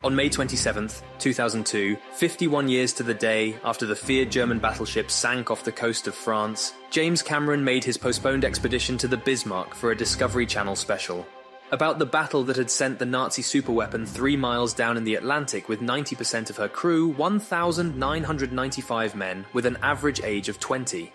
On May 27, 2002, 51 years to the day after the feared German battleship sank off the coast of France, James Cameron made his postponed expedition to the Bismarck for a Discovery Channel special. About the battle that had sent the Nazi superweapon 3 miles down in the Atlantic with 90% of her crew, 1,995 men, with an average age of 20.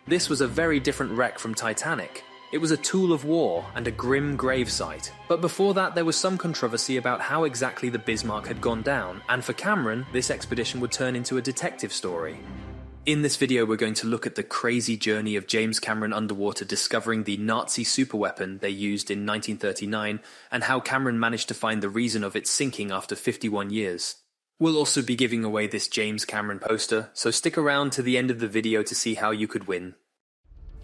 This was a very different wreck from Titanic. It was a tool of war and a grim gravesite. But before that, there was some controversy about how exactly the Bismarck had gone down, and for Cameron, this expedition would turn into a detective story. In this video, we're going to look at the crazy journey of James Cameron underwater discovering the Nazi superweapon they used in 1939, and how Cameron managed to find the reason of its sinking after 51 years. We'll also be giving away this James Cameron poster, so stick around to the end of the video to see how you could win.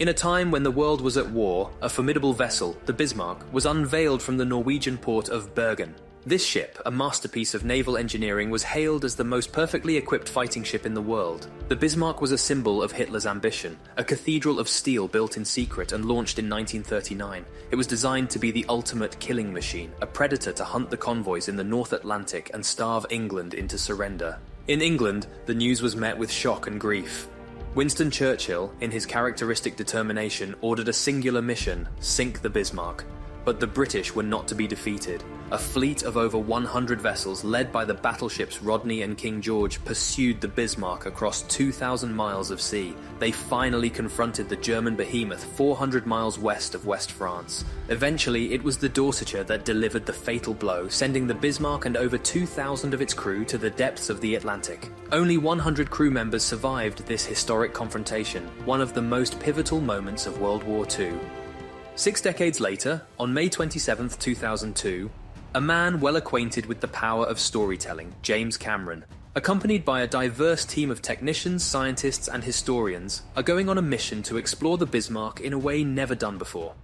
In a time when the world was at war, a formidable vessel, the Bismarck, was unveiled from the Norwegian port of Bergen. This ship, a masterpiece of naval engineering, was hailed as the most perfectly equipped fighting ship in the world. The Bismarck was a symbol of Hitler's ambition, a cathedral of steel built in secret and launched in 1939. It was designed to be the ultimate killing machine, a predator to hunt the convoys in the North Atlantic and starve England into surrender. In England, the news was met with shock and grief. Winston Churchill, in his characteristic determination, ordered a singular mission: sink the Bismarck. But the British were not to be defeated. A fleet of over 100 vessels, led by the battleships Rodney and King George, pursued the Bismarck across 2,000 miles of sea. They finally confronted the German behemoth 400 miles west of West France. Eventually, it was the Dorsetshire that delivered the fatal blow, sending the Bismarck and over 2,000 of its crew to the depths of the Atlantic. Only 100 crew members survived this historic confrontation, one of the most pivotal moments of World War II. 6 decades later, on May 27, 2002, a man well acquainted with the power of storytelling, James Cameron, accompanied by a diverse team of technicians, scientists, and historians, are going on a mission to explore the Bismarck in a way never done before.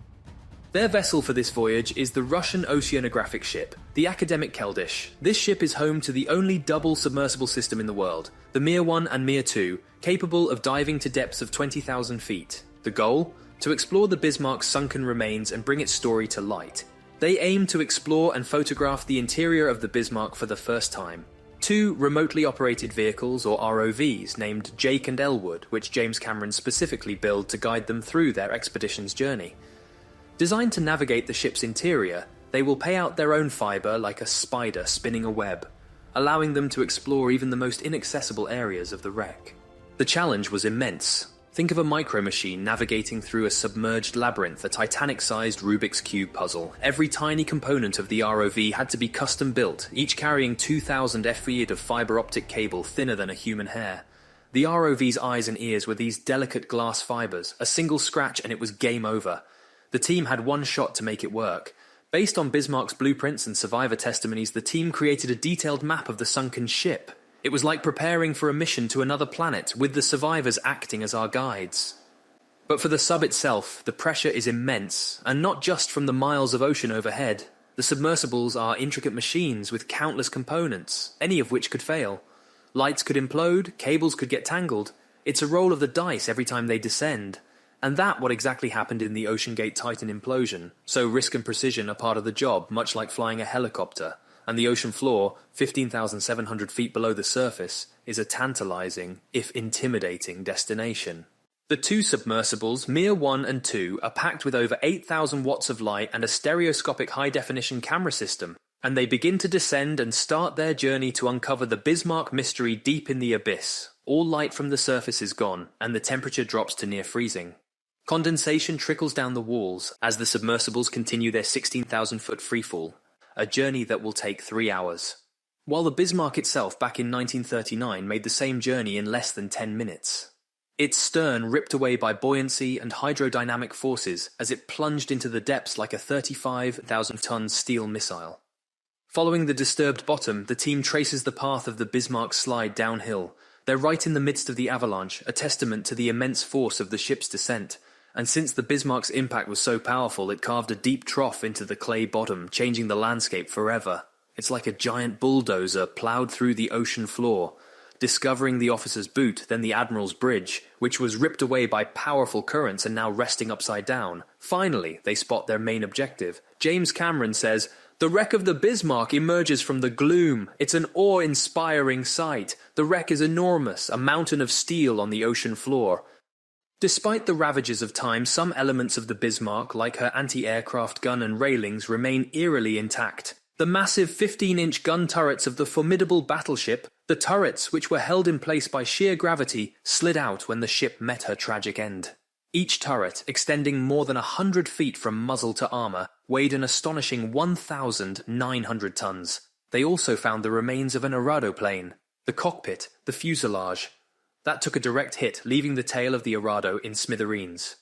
Their vessel for this voyage is the Russian oceanographic ship, the Academic Keldysh. This ship is home to the only double submersible system in the world, the Mir 1 and Mir 2, capable of diving to depths of 20,000 feet. The goal? To explore the Bismarck's sunken remains and bring its story to light. They aim to explore and photograph the interior of the Bismarck for the first time. 2 remotely operated vehicles, or ROVs, named Jake and Elwood, which James Cameron specifically built to guide them through their expedition's journey. Designed to navigate the ship's interior, they will pay out their own fibre like a spider spinning a web, allowing them to explore even the most inaccessible areas of the wreck. The challenge was immense. Think of a micro-machine navigating through a submerged labyrinth, a Titanic-sized Rubik's Cube puzzle. Every tiny component of the ROV had to be custom-built, each carrying 2,000 feet of fibre-optic cable thinner than a human hair. The ROV's eyes and ears were these delicate glass fibres. A single scratch and it was game over. The team had one shot to make it work. Based on Bismarck's blueprints and survivor testimonies, the team created a detailed map of the sunken ship. It was like preparing for a mission to another planet, with the survivors acting as our guides. But for the sub itself, the pressure is immense, and not just from the miles of ocean overhead. The submersibles are intricate machines with countless components, any of which could fail. Lights could implode, cables could get tangled. It's a roll of the dice every time they descend. And that's what exactly happened in the OceanGate Titan implosion. So risk and precision are part of the job, much like flying a helicopter. And the ocean floor, 15,700 feet below the surface, is a tantalizing, if intimidating, destination. The 2 submersibles, Mir 1 and 2, are packed with over 8,000 watts of light and a stereoscopic high-definition camera system, and they begin to descend and start their journey to uncover the Bismarck mystery deep in the abyss. All light from the surface is gone, and the temperature drops to near freezing. Condensation trickles down the walls as the submersibles continue their 16,000-foot freefall. A journey that will take 3 hours. While the Bismarck itself back in 1939 made the same journey in less than 10 minutes. Its stern ripped away by buoyancy and hydrodynamic forces as it plunged into the depths like a 35,000-ton steel missile. Following the disturbed bottom, the team traces the path of the Bismarck's slide downhill. They're right in the midst of the avalanche, a testament to the immense force of the ship's descent. And since the Bismarck's impact was so powerful, it carved a deep trough into the clay bottom, changing the landscape forever. It's like a giant bulldozer ploughed through the ocean floor, discovering the officer's boot, then the admiral's bridge, which was ripped away by powerful currents and now resting upside down. Finally, they spot their main objective. James Cameron says, The wreck of the Bismarck emerges from the gloom. It's an awe-inspiring sight. The wreck is enormous, a mountain of steel on the ocean floor. Despite the ravages of time, some elements of the Bismarck, like her anti-aircraft gun and railings, remain eerily intact. The massive 15-inch gun turrets of the formidable battleship, the turrets, which were held in place by sheer gravity, slid out when the ship met her tragic end. Each turret, extending more than 100 feet from muzzle to armor, weighed an astonishing 1,900 tons. They also found the remains of an Arado plane, the cockpit, the fuselage. That took a direct hit, leaving the tail of the Arado in smithereens.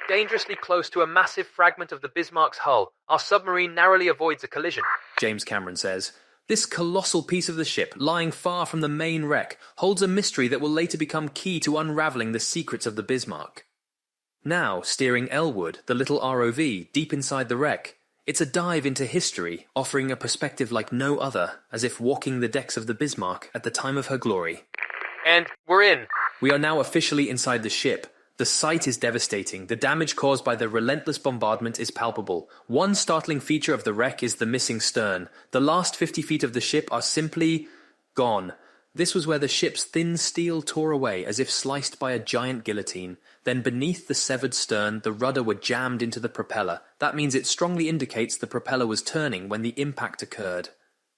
Dangerously close to a massive fragment of the Bismarck's hull, our submarine narrowly avoids a collision, James Cameron says. This colossal piece of the ship, lying far from the main wreck, holds a mystery that will later become key to unraveling the secrets of the Bismarck. Now, steering Elwood, the little ROV, deep inside the wreck, it's a dive into history, offering a perspective like no other, as if walking the decks of the Bismarck at the time of her glory. And we're in. We are now officially inside the ship. The sight is devastating. The damage caused by the relentless bombardment is palpable. One startling feature of the wreck is the missing stern. The last 50 feet of the ship are simply gone. This was where the ship's thin steel tore away as if sliced by a giant guillotine. Then beneath the severed stern, the rudder were jammed into the propeller. That means it strongly indicates the propeller was turning when the impact occurred.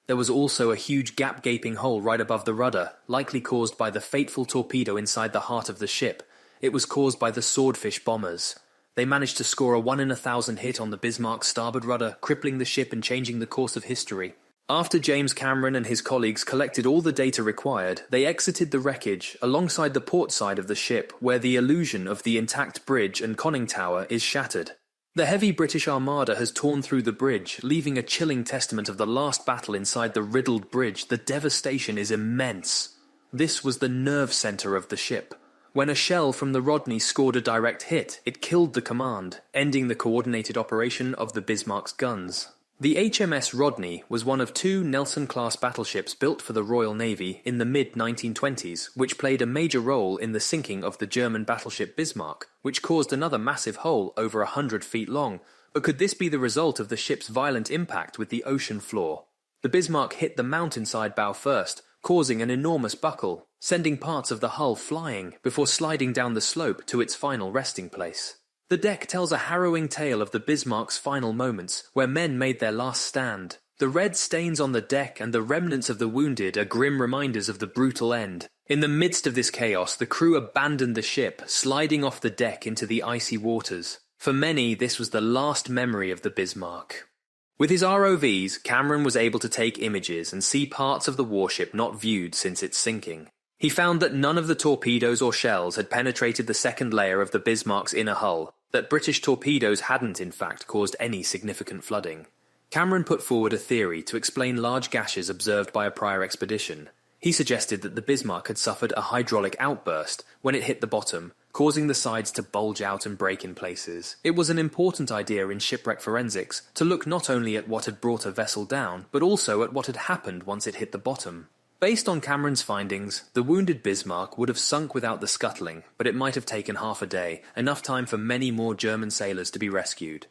There was also a huge gaping hole right above the rudder, likely caused by the fateful torpedo inside the heart of the ship. It was caused by the Swordfish bombers. They managed to score a 1 in 1,000 hit on the Bismarck's starboard rudder, crippling the ship and changing the course of history. After James Cameron and his colleagues collected all the data required, they exited the wreckage alongside the port side of the ship, where the illusion of the intact bridge and conning tower is shattered. The heavy British Armada has torn through the bridge, leaving a chilling testament of the last battle inside the riddled bridge. The devastation is immense. This was the nerve center of the ship. When a shell from the Rodney scored a direct hit, it killed the command, ending the coordinated operation of the Bismarck's guns. The HMS Rodney was one of 2 Nelson-class battleships built for the Royal Navy in the mid-1920s, which played a major role in the sinking of the German battleship Bismarck, which caused another massive hole over 100 feet long. But could this be the result of the ship's violent impact with the ocean floor? The Bismarck hit the mountainside bow first, causing an enormous buckle, sending parts of the hull flying before sliding down the slope to its final resting place. The deck tells a harrowing tale of the Bismarck's final moments, where men made their last stand. The red stains on the deck and the remnants of the wounded are grim reminders of the brutal end. In the midst of this chaos, the crew abandoned the ship, sliding off the deck into the icy waters. For many, this was the last memory of the Bismarck. With his ROVs, Cameron was able to take images and see parts of the warship not viewed since its sinking. He found that none of the torpedoes or shells had penetrated the second layer of the Bismarck's inner hull, that British torpedoes hadn't in fact caused any significant flooding. Cameron put forward a theory to explain large gashes observed by a prior expedition. He suggested that the Bismarck had suffered a hydraulic outburst when it hit the bottom, causing the sides to bulge out and break in places. It was an important idea in shipwreck forensics to look not only at what had brought a vessel down, but also at what had happened once it hit the bottom. Based on Cameron's findings, the wounded Bismarck would have sunk without the scuttling, but it might have taken half a day, enough time for many more German sailors to be rescued.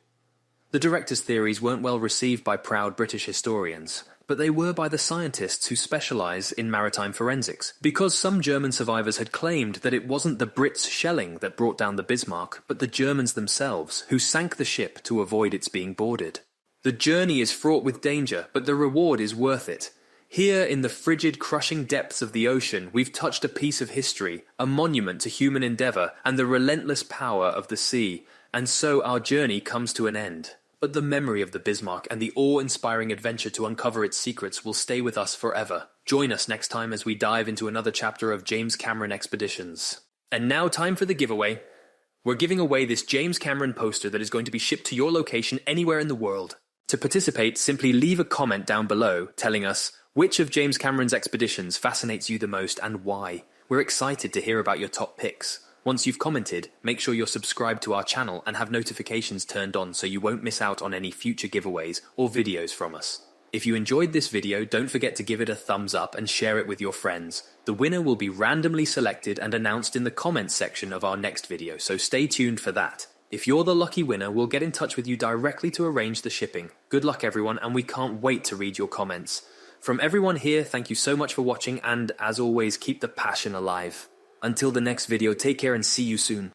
The director's theories weren't well received by proud British historians, but they were by the scientists who specialise in maritime forensics, because some German survivors had claimed that it wasn't the Brits' shelling that brought down the Bismarck, but the Germans themselves, who sank the ship to avoid its being boarded. The journey is fraught with danger, but the reward is worth it. Here, in the frigid, crushing depths of the ocean, we've touched a piece of history, a monument to human endeavour and the relentless power of the sea, and so our journey comes to an end. But the memory of the Bismarck and the awe-inspiring adventure to uncover its secrets will stay with us forever. Join us next time as we dive into another chapter of James Cameron Expeditions. And now time for the giveaway. We're giving away this James Cameron poster that is going to be shipped to your location anywhere in the world. To participate, simply leave a comment down below telling us which of James Cameron's expeditions fascinates you the most and why. We're excited to hear about your top picks. Once you've commented, make sure you're subscribed to our channel and have notifications turned on so you won't miss out on any future giveaways or videos from us. If you enjoyed this video, don't forget to give it a thumbs up and share it with your friends. The winner will be randomly selected and announced in the comments section of our next video, so stay tuned for that. If you're the lucky winner, we'll get in touch with you directly to arrange the shipping. Good luck everyone, and we can't wait to read your comments. From everyone here, thank you so much for watching, and as always, keep the passion alive. Until the next video, take care and see you soon.